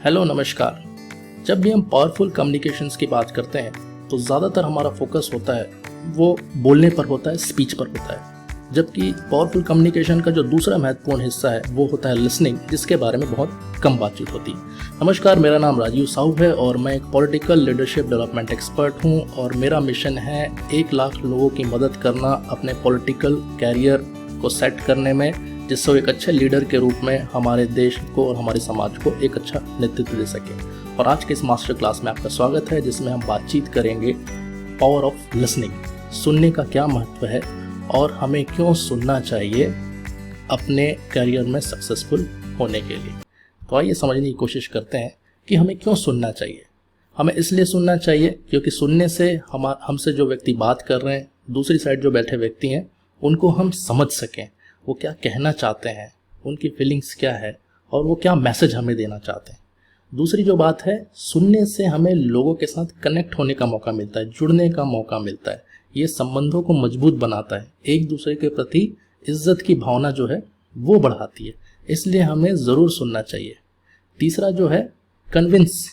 Hello नमस्कार। जब भी हम पावरफुल कम्युनिकेशंस की बात करते हैं तो ज़्यादातर हमारा फोकस होता है वो बोलने पर होता है, स्पीच पर होता है। जबकि पावरफुल कम्युनिकेशन का जो दूसरा महत्वपूर्ण हिस्सा है वो होता है लिसनिंग, जिसके बारे में बहुत कम बातचीत होती है। नमस्कार, मेरा नाम राजीव साहू है और मैं एक पॉलिटिकल लीडरशिप डेवलपमेंट एक्सपर्ट हूँ और मेरा मिशन है 1 लाख लोगों की मदद करना अपने पॉलिटिकल कैरियर को सेट करने में, जिससे वो एक अच्छे लीडर के रूप में हमारे देश को और हमारे समाज को एक अच्छा नेतृत्व दे सके। और आज के इस मास्टर क्लास में आपका स्वागत है, जिसमें हम बातचीत करेंगे पावर ऑफ लिसनिंग, सुनने का क्या महत्व है और हमें क्यों सुनना चाहिए अपने करियर में सक्सेसफुल होने के लिए। तो आइए समझने की कोशिश करते हैं कि हमें क्यों सुनना चाहिए। हमें इसलिए सुनना चाहिए क्योंकि सुनने से हमसे जो व्यक्ति बात कर रहे हैं, दूसरी साइड जो बैठे व्यक्ति हैं, उनको हम समझ सकें वो क्या कहना चाहते हैं, उनकी फीलिंग्स क्या है और वो क्या मैसेज हमें देना चाहते हैं। दूसरी जो बात है, सुनने से हमें लोगों के साथ कनेक्ट होने का मौका मिलता है, जुड़ने का मौका मिलता है। ये संबंधों को मजबूत बनाता है, एक दूसरे के प्रति इज्जत की भावना जो है वो बढ़ाती है, इसलिए हमें ज़रूर सुनना चाहिए। तीसरा जो है कन्विंस,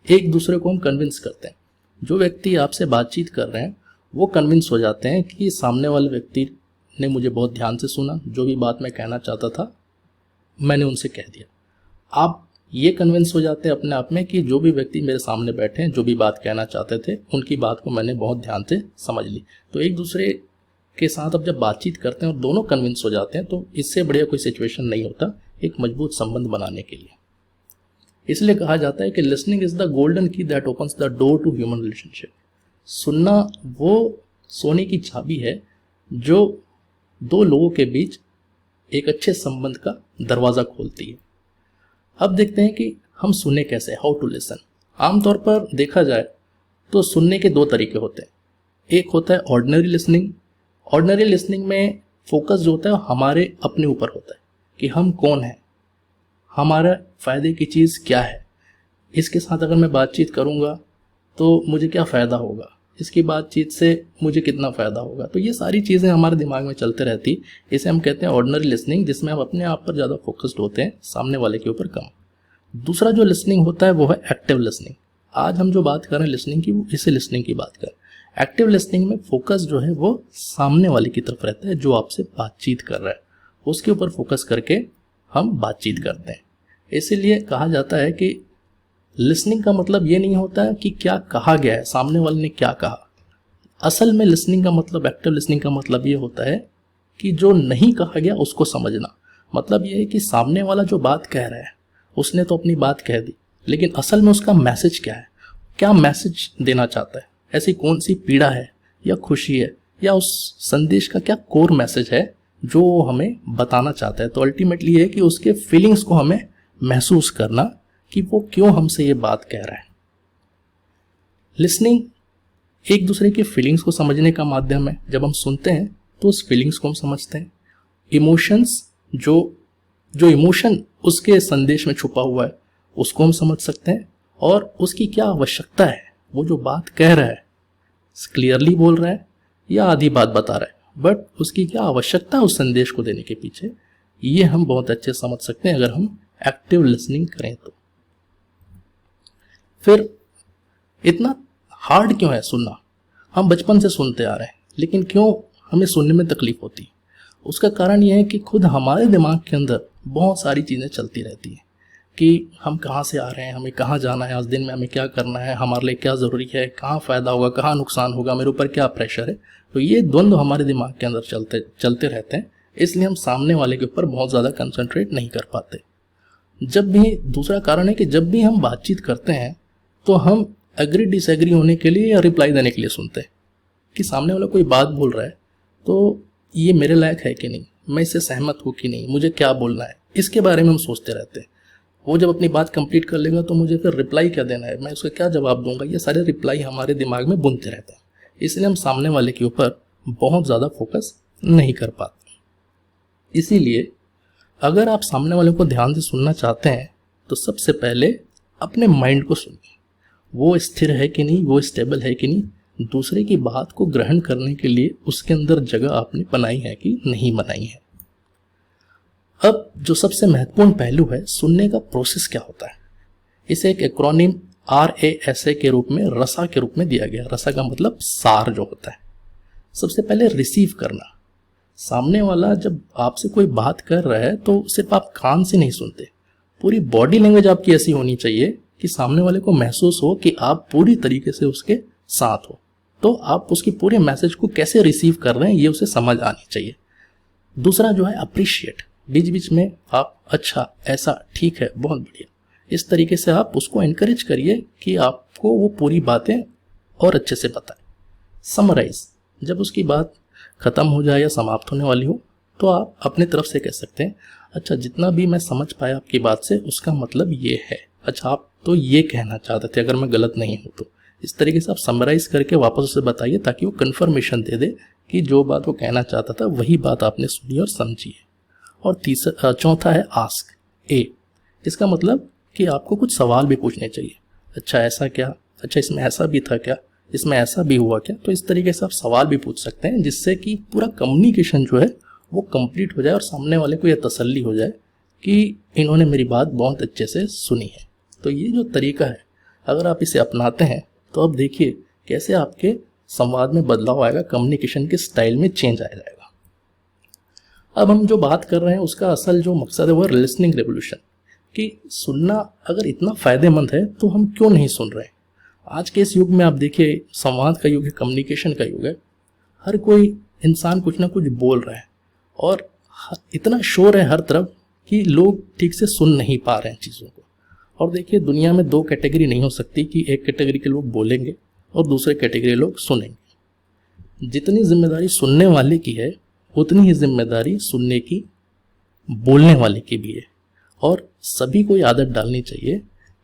एक दूसरे को हम कन्विंस करते हैं। जो व्यक्ति आपसे बातचीत कर रहे हैं वो कन्विंस हो जाते हैं कि सामने वाले व्यक्ति ने मुझे बहुत ध्यान से सुना, जो भी बात मैं कहना चाहता था मैंने उनसे कह दिया। आप ये कन्विंस हो जाते हैं अपने आप में कि जो भी व्यक्ति मेरे सामने बैठे हैं, जो भी बात कहना चाहते थे, उनकी बात को मैंने बहुत ध्यान से समझ ली। तो एक दूसरे के साथ अब जब बातचीत करते हैं और दोनों कन्विंस हो जाते हैं तो इससे बढ़िया कोई सिचुएशन नहीं होता एक मजबूत संबंध बनाने के लिए। इसलिए कहा जाता है कि listening is the golden key that opens the door to human relationship. सुनना वो सोने की चाबी है जो दो लोगों के बीच एक अच्छे संबंध का दरवाज़ा खोलती है। अब देखते हैं कि हम सुने कैसे, हाउ टू लिसन। आमतौर पर देखा जाए तो सुनने के 2 तरीके होते हैं। एक होता है ऑर्डिनरी लिसनिंग। ऑर्डिनरी लिसनिंग में फोकस जो होता है हमारे अपने ऊपर होता है कि हम कौन हैं, हमारा फ़ायदे की चीज़ क्या है, इसके साथ अगर मैं बातचीत करूँगा तो मुझे क्या फ़ायदा होगा, इसकी बातचीत से मुझे कितना फ़ायदा होगा। तो ये सारी चीज़ें हमारे दिमाग में चलते रहती, इसे हम कहते हैं ऑर्डिनरी लिसनिंग, जिसमें हम अपने आप पर ज़्यादा फोकस्ड होते हैं, सामने वाले के ऊपर कम। दूसरा जो लिसनिंग होता है वो है एक्टिव लिसनिंग। आज हम जो बात कर रहे हैं लिसनिंग की, वो इसे लिसनिंग की बात करें। एक्टिव लिसनिंग में फोकस जो है वो सामने वाले की तरफ रहता है, जो आपसे बातचीत कर रहा है उसके ऊपर फोकस करके हम बातचीत करते हैं। इसीलिए कहा जाता है कि लिसनिंग का मतलब ये नहीं होता है कि क्या कहा गया है, सामने वाले ने क्या कहा। असल में लिसनिंग का मतलब, एक्टिव लिसनिंग का मतलब ये होता है कि जो नहीं कहा गया उसको समझना। मतलब ये है कि सामने वाला जो बात कह रहा है उसने तो अपनी बात कह दी, लेकिन असल में उसका मैसेज क्या है, क्या मैसेज देना चाहता है, ऐसी कौन सी पीड़ा है या खुशी है, या उस संदेश का क्या कोर मैसेज है जो वो हमें बताना चाहता है। तो अल्टीमेटली ये है कि उसके फीलिंग्स को हमें महसूस करना कि वो क्यों हमसे ये बात कह रहा है। लिसनिंग एक दूसरे की फीलिंग्स को समझने का माध्यम है। जब हम सुनते हैं तो उस फीलिंग्स को हम समझते हैं। इमोशंस, जो इमोशन उसके संदेश में छुपा हुआ है उसको हम समझ सकते हैं, और उसकी क्या आवश्यकता है, वो जो बात कह रहा है क्लियरली बोल रहा है या आधी बात बता रहा है, बट उसकी क्या आवश्यकता है उस संदेश को देने के पीछे, ये हम बहुत अच्छे समझ सकते हैं अगर हम एक्टिव लिसनिंग करें तो। फिर इतना हार्ड क्यों है सुनना? हम बचपन से सुनते आ रहे हैं, लेकिन क्यों हमें सुनने में तकलीफ होती है? उसका कारण यह है कि खुद हमारे दिमाग के अंदर बहुत सारी चीज़ें चलती रहती हैं कि हम कहाँ से आ रहे हैं, हमें कहाँ जाना है, आज दिन में हमें क्या करना है, हमारे लिए क्या ज़रूरी है, कहाँ फ़ायदा होगा, कहाँ नुकसान होगा, मेरे ऊपर क्या प्रेशर है। तो ये द्वंद्व हमारे दिमाग के अंदर चलते रहते हैं, इसलिए हम सामने वाले के ऊपर बहुत ज़्यादा कंसंट्रेट नहीं कर पाते। जब भी दूसरा कारण है कि जब भी हम बातचीत करते हैं तो हम एग्री डिसएग्री होने के लिए या रिप्लाई देने के लिए सुनते हैं कि सामने वाला कोई बात बोल रहा है तो ये मेरे लायक है कि नहीं, मैं इससे सहमत हूँ कि नहीं, मुझे क्या बोलना है, इसके बारे में हम सोचते रहते हैं। वो जब अपनी बात कंप्लीट कर लेगा तो मुझे फिर रिप्लाई क्या देना है, मैं उसका क्या जवाब दूंगा, ये सारे रिप्लाई हमारे दिमाग में बुनते रहते हैं। इसलिए हम सामने वाले के ऊपर बहुत ज़्यादा फोकस नहीं कर पाते। इसीलिए अगर आप सामने वाले को ध्यान से सुनना चाहते हैं तो सबसे पहले अपने माइंड को सुनिए, वो स्थिर है कि नहीं, वो स्टेबल है कि नहीं, दूसरे की बात को ग्रहण करने के लिए उसके अंदर जगह आपने बनाई है कि नहीं बनाई है। अब जो सबसे महत्वपूर्ण पहलू है, सुनने का प्रोसेस क्या होता है। इसे एक एक्रोनिम RASA के रूप में, रसा के रूप में दिया गया। रसा का मतलब सार जो होता है। सबसे पहले रिसीव करना। सामने वाला जब आपसे कोई बात कर रहा है तो सिर्फ आप कान से नहीं सुनते, पूरी बॉडी लैंग्वेज आपकी ऐसी होनी चाहिए कि सामने वाले को महसूस हो कि आप पूरी तरीके से उसके साथ हो। तो आप उसकी पूरे मैसेज को कैसे रिसीव कर रहे हैं ये उसे समझ आनी चाहिए। दूसरा जो है अप्रिशिएट। बीच बीच में आप अच्छा, ऐसा, ठीक है, बहुत बढ़िया, इस तरीके से आप उसको एनकरेज करिए कि आपको वो पूरी बातें और अच्छे से बताए। समराइज। जब उसकी बात खत्म हो जाए या समाप्त होने वाली हो तो आप अपने तरफ से कह सकते हैं, अच्छा जितना भी मैं समझ पाया आपकी बात से उसका मतलब ये है, अच्छा आप तो ये कहना चाहते थे, अगर मैं गलत नहीं हूँ तो। इस तरीके से आप समराइज करके वापस उसे बताइए ताकि वो कन्फर्मेशन दे दे कि जो बात वो कहना चाहता था वही बात आपने सुनी और समझी है। और चौथा है आस्क। इसका मतलब कि आपको कुछ सवाल भी पूछने चाहिए। अच्छा ऐसा क्या, अच्छा इसमें ऐसा भी था क्या, इसमें ऐसा भी हुआ क्या। तो इस तरीके से आप सवाल भी पूछ सकते हैं जिससे कि पूरा कम्युनिकेशन जो है वो कंप्लीट हो जाए और सामने वाले को यह तसल्ली हो जाए कि इन्होंने मेरी बात बहुत अच्छे से सुनी है। तो ये जो तरीका है अगर आप इसे अपनाते हैं तो अब देखिए कैसे आपके संवाद में बदलाव आएगा, कम्युनिकेशन के स्टाइल में चेंज आ जाएगा। अब हम जो बात कर रहे हैं उसका असल जो मकसद है वो लिसनिंग रेवोल्यूशन, कि सुनना अगर इतना फ़ायदेमंद है तो हम क्यों नहीं सुन रहे हैं। आज के इस युग में आप देखिए संवाद का युग है, कम्युनिकेशन का युग है, हर कोई इंसान कुछ ना कुछ बोल रहा है और इतना शोर है हर तरफ कि लोग ठीक से सुन नहीं पा रहे हैं चीज़ों को। और देखिए दुनिया में दो कैटेगरी नहीं हो सकती कि एक कैटेगरी के लोग बोलेंगे और दूसरे कैटेगरी लोग सुनेंगे। जितनी जिम्मेदारी सुनने वाले की है उतनी ही जिम्मेदारी सुनने की, बोलने वाले की भी है। और सभी को ये आदत डालनी चाहिए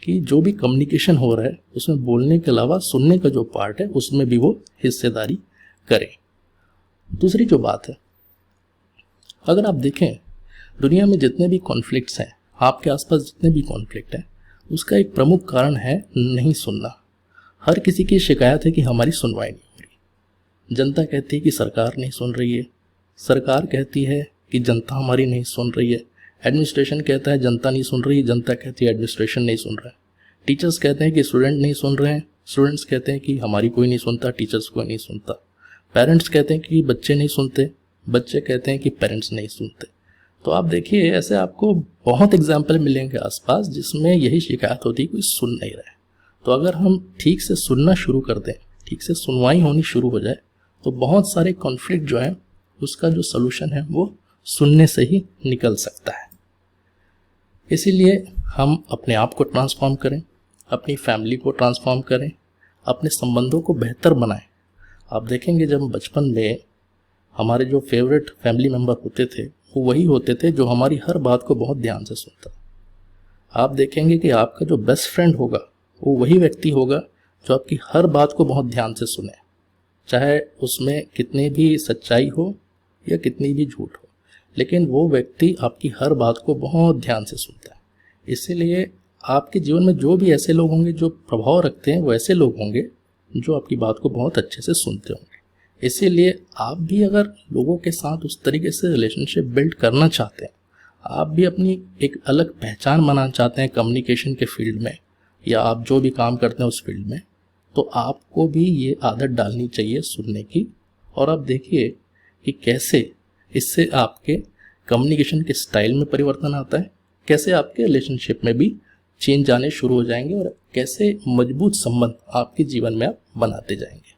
कि जो भी कम्युनिकेशन हो रहा है उसमें बोलने के अलावा सुनने का जो पार्ट है उसमें भी वो हिस्सेदारी करें। दूसरी जो बात है, अगर आप देखें दुनिया में जितने भी कॉन्फ्लिक्ट्स हैं, आपके आसपास जितने भी कॉन्फ्लिक्ट हैं, उसका एक प्रमुख कारण है नहीं सुनना। हर किसी की शिकायत है कि हमारी सुनवाई नहीं हो रही। जनता कहती है कि सरकार नहीं सुन रही है, सरकार कहती है कि जनता हमारी नहीं सुन रही है, एडमिनिस्ट्रेशन कहता है जनता नहीं सुन रही, जनता कहती है एडमिनिस्ट्रेशन नहीं सुन रहा है। टीचर्स कहते हैं कि स्टूडेंट नहीं सुन रहे हैं, स्टूडेंट्स कहते हैं कि हमारी कोई नहीं सुनता, टीचर्स कोई नहीं सुनता। पेरेंट्स कहते हैं कि बच्चे नहीं सुनते, बच्चे कहते हैं कि पेरेंट्स नहीं सुनते। तो आप देखिए ऐसे आपको बहुत एग्जाम्पल मिलेंगे आसपास जिसमें यही शिकायत होती है कोई सुन नहीं रहा है। तो अगर हम ठीक से सुनना शुरू कर दें, ठीक से सुनवाई होनी शुरू हो जाए तो बहुत सारे कॉन्फ्लिक्ट जो हैं उसका जो सलूशन है वो सुनने से ही निकल सकता है। इसीलिए हम अपने आप को ट्रांसफॉर्म करें, अपनी फैमिली को ट्रांसफॉर्म करें, अपने संबंधों को बेहतर बनाएं। आप देखेंगे जब बचपन में हमारे जो फेवरेट फैमिली मेम्बर होते थे वो वही होते थे जो हमारी हर बात को बहुत ध्यान से सुनता। आप देखेंगे कि आपका जो बेस्ट फ्रेंड होगा वो वही व्यक्ति होगा जो आपकी हर बात को बहुत ध्यान से सुने, चाहे उसमें कितनी भी सच्चाई हो या कितनी भी झूठ हो, लेकिन वो व्यक्ति आपकी हर बात को बहुत ध्यान से सुनता है। इसीलिए आपके जीवन में जो भी ऐसे लोग होंगे जो प्रभाव रखते हैं वो ऐसे लोग होंगे जो आपकी बात को बहुत अच्छे से सुनते होंगे। इसीलिए आप भी अगर लोगों के साथ उस तरीके से रिलेशनशिप बिल्ड करना चाहते हैं, आप भी अपनी एक अलग पहचान बनाना चाहते हैं कम्युनिकेशन के फील्ड में या आप जो भी काम करते हैं उस फील्ड में, तो आपको भी ये आदत डालनी चाहिए सुनने की। और आप देखिए कि कैसे इससे आपके कम्युनिकेशन के स्टाइल में परिवर्तन आता है, कैसे आपके रिलेशनशिप में भी चेंज आने शुरू हो जाएंगे और कैसे मजबूत संबंध आपके जीवन में आप बनाते जाएंगे।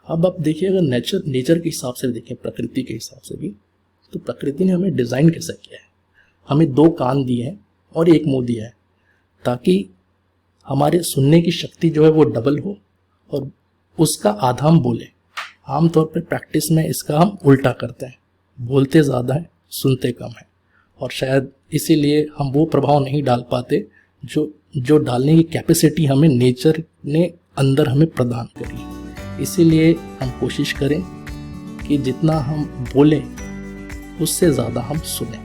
अब आप देखिए अगर नेचर के हिसाब से देखें, प्रकृति के हिसाब से भी, तो प्रकृति ने हमें डिज़ाइन कैसा किया है। हमें 2 कान दिए हैं और 1 मुंह दिया है ताकि हमारे सुनने की शक्ति जो है वो डबल हो और उसका आधा हम बोलें। आमतौर पर प्रैक्टिस में इसका हम उल्टा करते हैं, बोलते ज़्यादा हैं सुनते कम हैं, और शायद इसीलिए हम वो प्रभाव नहीं डाल पाते जो डालने की कैपेसिटी हमें नेचर ने अंदर हमें प्रदान करी है। इसीलिए हम कोशिश करें कि जितना हम बोलें उससे ज़्यादा हम सुनें।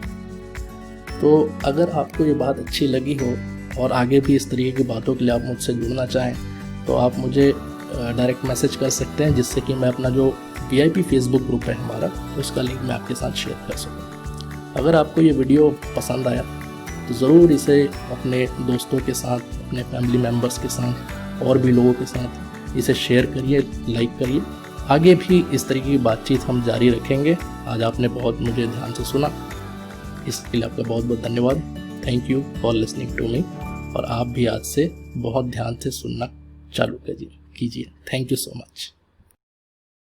तो अगर आपको ये बात अच्छी लगी हो और आगे भी इस तरीके की बातों के लिए आप मुझसे जुड़ना चाहें तो आप मुझे डायरेक्ट मैसेज कर सकते हैं, जिससे कि मैं अपना जो VIP फेसबुक ग्रुप है हमारा उसका लिंक मैं आपके साथ शेयर कर सकूँ। अगर आपको ये वीडियो पसंद आया तो ज़रूर इसे अपने दोस्तों के साथ, अपने फैमिली मेम्बर्स के साथ और भी लोगों के साथ इसे शेयर करिए, लाइक करिए। आगे भी इस तरीके की बातचीत हम जारी रखेंगे। आज आपने बहुत मुझे ध्यान से सुना, इसके लिए आपका बहुत बहुत धन्यवाद। Thank you for listening to me. और आप भी आज से बहुत ध्यान से सुनना चालू कीजिए। Thank you so much.